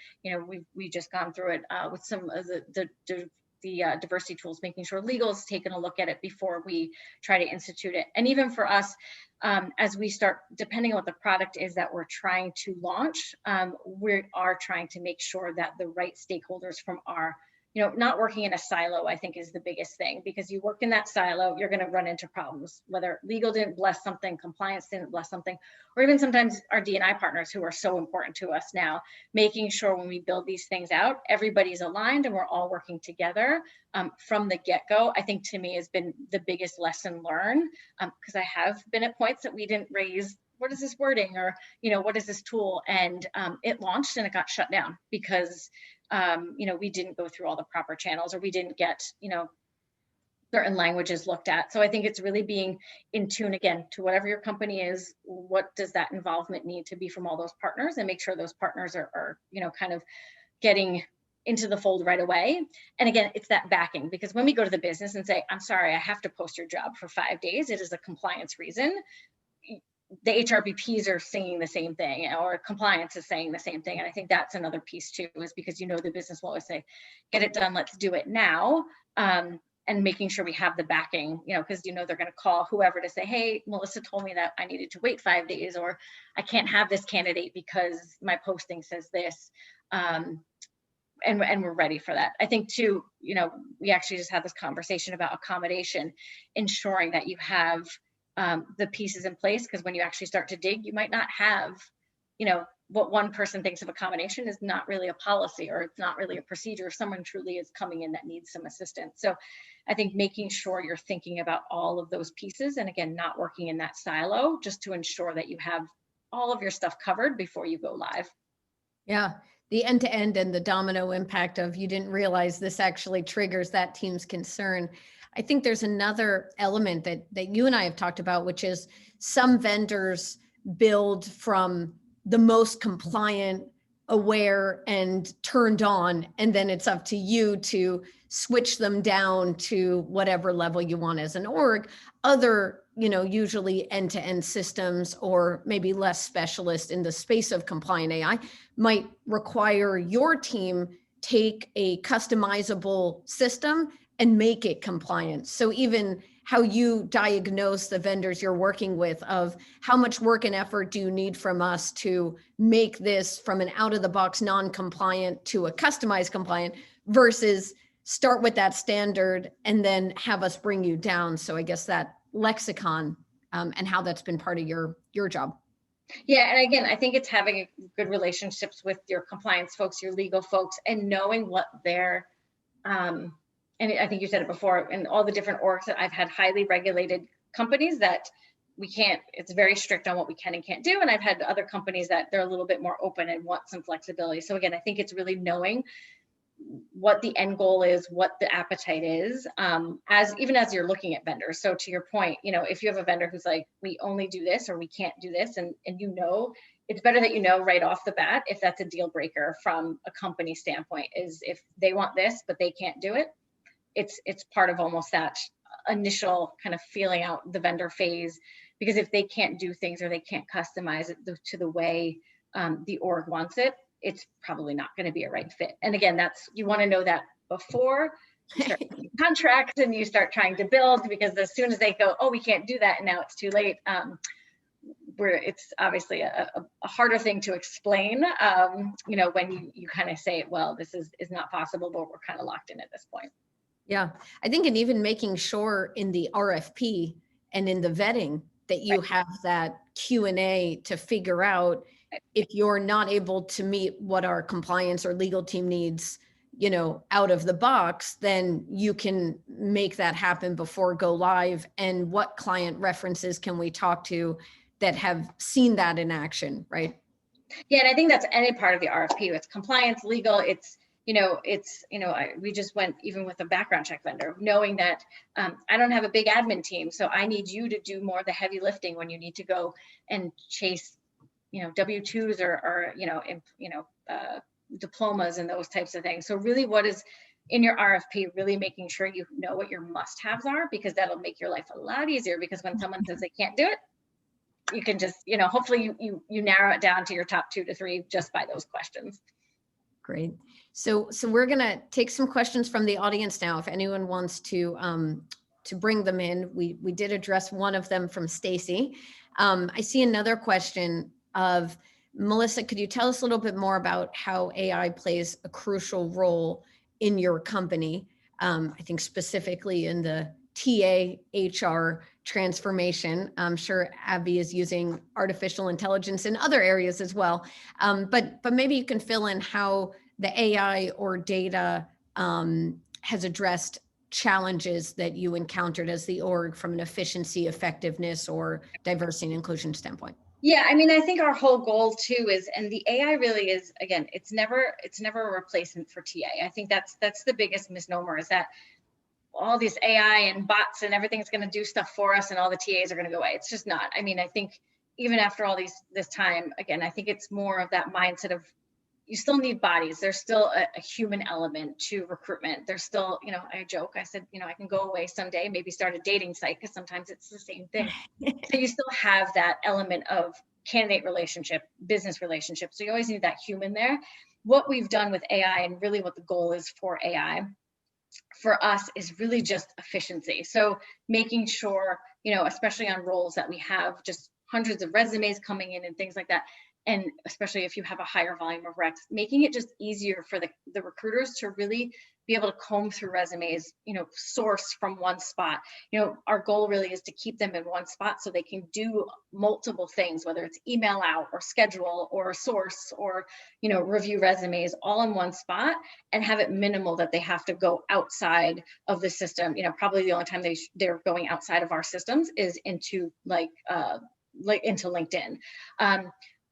we've just gone through it with some of the diversity tools, making sure legal is taking a look at it before we try to institute it. And even for us, as we start, depending on what the product is that we're trying to launch, we are trying to make sure that the right stakeholders from our, not working in a silo, I think is the biggest thing, because you work in that silo, you're going to run into problems, whether legal didn't bless something, compliance didn't bless something, or even sometimes our D&I partners who are so important to us now, making sure when we build these things out, everybody's aligned and we're all working together from the get-go, I think to me has been the biggest lesson learned, because I have been at points that we didn't raise, what is this wording, or, what is this tool? And it launched and it got shut down because we didn't go through all the proper channels, or we didn't get, certain languages looked at. So I think it's really being in tune, again, to whatever your company is, what does that involvement need to be from all those partners, and make sure those partners are kind of getting into the fold right away. And again, it's that backing, because when we go to the business and say, I'm sorry, I have to post your job for 5 days, it is a compliance reason. The HRBPs are saying the same thing, or compliance is saying the same thing. And I think that's another piece too, is because, the business will always say, get it done, let's do it now. And making sure we have the backing, because, they're going to call whoever to say, hey, Melissa told me that I needed to wait 5 days, or I can't have this candidate because my posting says this. And we're ready for that. I think too, we actually just had this conversation about accommodation, ensuring that you have the pieces in place, because when you actually start to dig, you might not have, what one person thinks of accommodation is not really a policy, or it's not really a procedure. Someone truly is coming in that needs some assistance. So I think making sure you're thinking about all of those pieces, and again, not working in that silo, just to ensure that you have all of your stuff covered before you go live. Yeah. The end-to-end and the domino impact of, you didn't realize this actually triggers that team's concern. I think there's another element that you and I have talked about, which is some vendors build from the most compliant, aware, and turned on, and then it's up to you to switch them down to whatever level you want as an org. Other, usually end-to-end systems, or maybe less specialist in the space of compliant AI, might require your team take a customizable system and make it compliant. So even how you diagnose the vendors you're working with, of how much work and effort do you need from us to make this from an out-of-the-box non-compliant to a customized compliant, versus start with that standard and then have us bring you down. So I guess that lexicon and how that's been part of your job. Yeah, and again, I think it's having good relationships with your compliance folks, your legal folks, and knowing what their and I think you said it before, in all the different orgs that I've had highly regulated companies that we can't, it's very strict on what we can and can't do. And I've had other companies that they're a little bit more open and want some flexibility. So again, I think it's really knowing what the end goal is, what the appetite is, even as you're looking at vendors. So to your point, if you have a vendor who's like, we only do this or we can't do this, and it's better that you know right off the bat if that's a deal breaker from a company standpoint, is if they want this but they can't do it. It's part of almost that initial kind of feeling out the vendor phase, because if they can't do things or they can't customize it to the way the org wants it, it's probably not going to be a right fit. And again, you want to know that before you start contracts and you start trying to build, because as soon as they go, oh, we can't do that, and now it's too late, where it's obviously a harder thing to explain, when you kind of say, well, this is not possible, but we're kind of locked in at this point. Yeah, I think, and even making sure in the RFP and in the vetting that you have that Q&A to figure out if you're not able to meet what our compliance or legal team needs, out of the box, then you can make that happen before go live. And what client references can we talk to that have seen that in action, right? Yeah, and I think that's any part of the RFP. It's compliance, legal, we just went even with a background check vendor, knowing that I don't have a big admin team, so I need you to do more of the heavy lifting when you need to go and chase, W-2s or diplomas and those types of things. So really, what is in your RFP, really making sure you know what your must-haves are, because that'll make your life a lot easier. Because when someone says they can't do it, you can just, hopefully you narrow it down to your top 2 to 3 just by those questions. Great. So we're going to take some questions from the audience now. If anyone wants to bring them in, we did address one of them from Stacy. I see another question of Melissa. Could you tell us a little bit more about how AI plays a crucial role in your company? I think specifically in the TA HR transformation. I'm sure Abby is using artificial intelligence in other areas as well. But maybe you can fill in how the AI or data has addressed challenges that you encountered as the org from an efficiency, effectiveness, or diversity and inclusion standpoint. Yeah, I mean, I think our whole goal too is, and the AI really is, again, it's never a replacement for TA. I think that's the biggest misnomer, is that all these AI and bots and everything's going to do stuff for us and all the TAs are going to go away. It's just not. I mean, I think even after all this time, again, I think it's more of that mindset of, you still need bodies. There's still a human element to recruitment. There's still, I joke, I said, I can go away someday, maybe start a dating site, because sometimes it's the same thing. So you still have that element of candidate relationship, business relationship. So you always need that human there. What we've done with AI, and really what the goal is for AI for us, is really just efficiency. So making sure, especially on roles that we have just hundreds of resumes coming in and things like that, and especially if you have a higher volume of recs, making it just easier for the recruiters to really be able to comb through resumes, source from one spot. Our goal really is to keep them in one spot so they can do multiple things, whether it's email out or schedule or source or, review resumes all in one spot, and have it minimal that they have to go outside of the system. Probably the only time they're going outside of our systems is into into LinkedIn.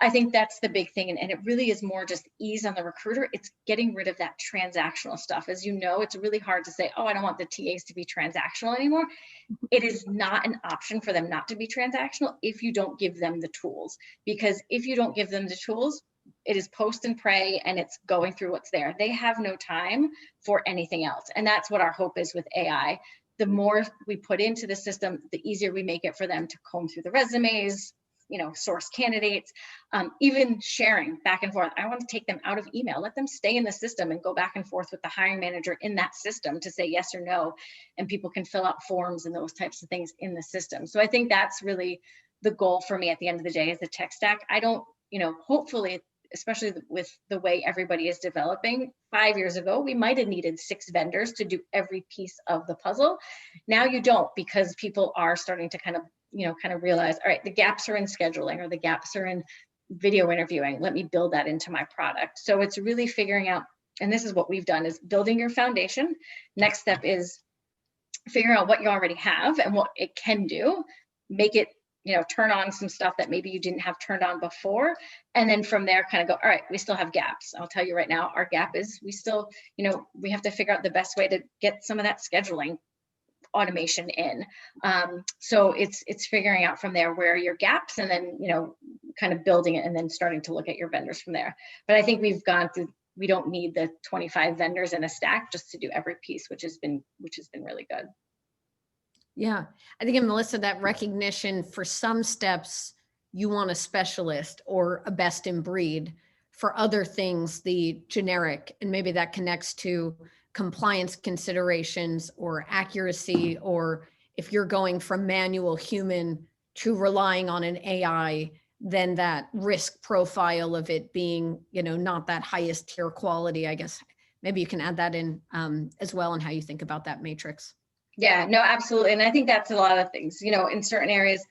I think that's the big thing. And it really is more just ease on the recruiter. It's getting rid of that transactional stuff. As you know, it's really hard to say, oh, I don't want the TAs to be transactional anymore. It is not an option for them not to be transactional if you don't give them the tools. Because if you don't give them the tools, it is post and pray, and it's going through what's there. They have no time for anything else. And that's what our hope is with AI. The more we put into the system, the easier we make it for them to comb through the resumes, source candidates, even sharing back and forth. I want to take them out of email, let them stay in the system and go back and forth with the hiring manager in that system to say yes or no. And people can fill out forms and those types of things in the system. So I think that's really the goal for me at the end of the day, is the tech stack. I don't, hopefully especially with the way everybody is developing. 5 years ago, we might have needed 6 vendors to do every piece of the puzzle. Now you don't, because people are starting to kind of realize, all right, the gaps are in scheduling, or the gaps are in video interviewing. Let me build that into my product. So it's really figuring out, and this is what we've done, is building your foundation. Next step is figuring out what you already have and what it can do, make it, turn on some stuff that maybe you didn't have turned on before. And then from there kind of go, all right, we still have gaps. I'll tell you right now, our gap is we still, we have to figure out the best way to get some of that scheduling automation in. So it's figuring out from there where are your gaps, and then, kind of building it and then starting to look at your vendors from there. But I think we've gone through, we don't need the 25 vendors in a stack just to do every piece, which has been really good. Yeah, I think, Melissa, that recognition, for some steps, you want a specialist or a best in breed. For other things, the generic, and maybe that connects to compliance considerations or accuracy, or if you're going from manual human to relying on an AI, then that risk profile of it being, not that highest tier quality. I guess maybe you can add that in as well, and how you think about that matrix. Yeah, no, absolutely. And I think that's a lot of things, in certain areas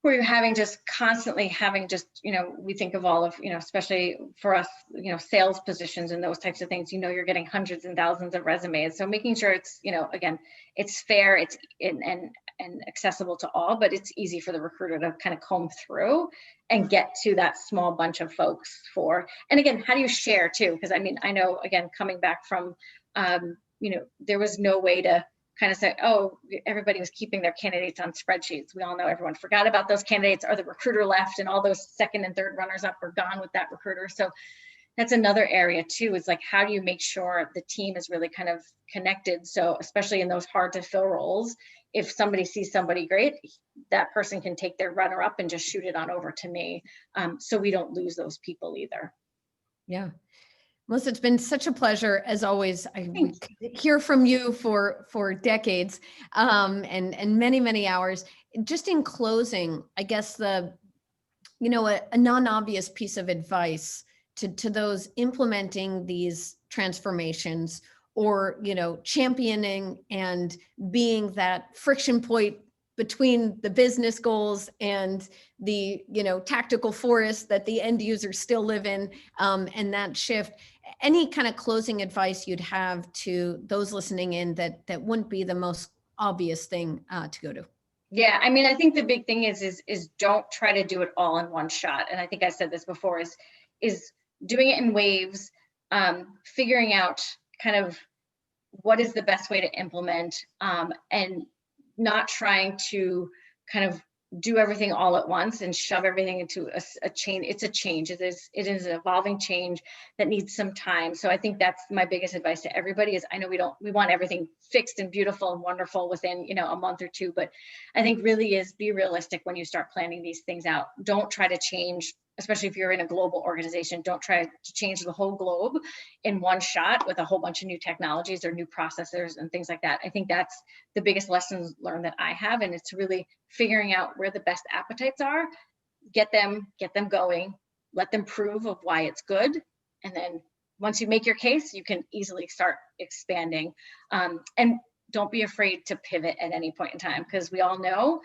where you're constantly having we think of all of, especially for us, sales positions and those types of things, you're getting hundreds and thousands of resumes. So making sure it's, again, it's fair, it's and accessible to all, but it's easy for the recruiter to kind of comb through and get to that small bunch of folks and again, how do you share too? Because I know, again, coming back from, there was no way to kind of say, oh, everybody was keeping their candidates on spreadsheets. We all know everyone forgot about those candidates, or the recruiter left and all those second and third runners up were gone with that recruiter. So that's another area too, is like, how do you make sure the team is really kind of connected? So especially in those hard to fill roles, if somebody sees somebody great, that person can take their runner up and just shoot it on over to me. So we don't lose those people either. Yeah. Melissa, it's been such a pleasure as always. We hear from you for decades and many, many hours. Just in closing, I guess a non-obvious piece of advice to those implementing these transformations, or, championing and being that friction point between the business goals and the, tactical forest that the end users still live in, and that shift. Any kind of closing advice you'd have to those listening in that wouldn't be the most obvious thing to go to? Yeah, I think the big thing is don't try to do it all in one shot. And I think I said this before, is doing it in waves, figuring out kind of what is the best way to implement, and not trying to kind of do everything all at once and shove everything into a chain. It's a change. It is an evolving change that needs some time. So I think that's my biggest advice to everybody is, I know we want everything fixed and beautiful and wonderful within, a month or two, but I think really is be realistic when you start planning these things out. Don't try to change, especially if you're in a global organization, don't try to change the whole globe in one shot with a whole bunch of new technologies or new processors and things like that. I think that's the biggest lessons learned that I have. And it's really figuring out where the best appetites are, get them going, let them prove of why it's good. And then once you make your case, you can easily start expanding. And don't be afraid to pivot at any point in time, because we all know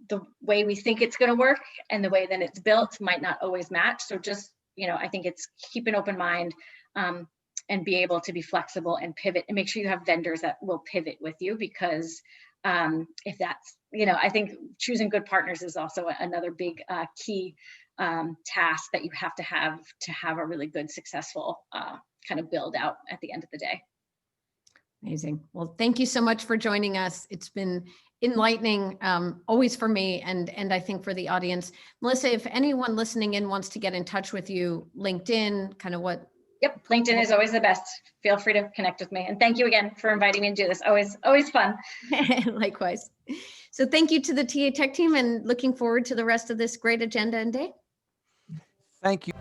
the way we think it's going to work and the way that it's built might not always match. So just, I think it's keep an open mind, and be able to be flexible and pivot, and make sure you have vendors that will pivot with you, because if that's, I think choosing good partners is also another big key task that you have to have a really good, successful kind of build out at the end of the day. Amazing. Well, thank you so much for joining us. It's been enlightening, always for me, and I think for the audience. Melissa, if anyone listening in wants to get in touch with you, LinkedIn, kind of what? Yep, LinkedIn is always the best. Feel free to connect with me. And thank you again for inviting me to do this. Always fun. Likewise. So thank you to the TA Tech team, and looking forward to the rest of this great agenda and day. Thank you.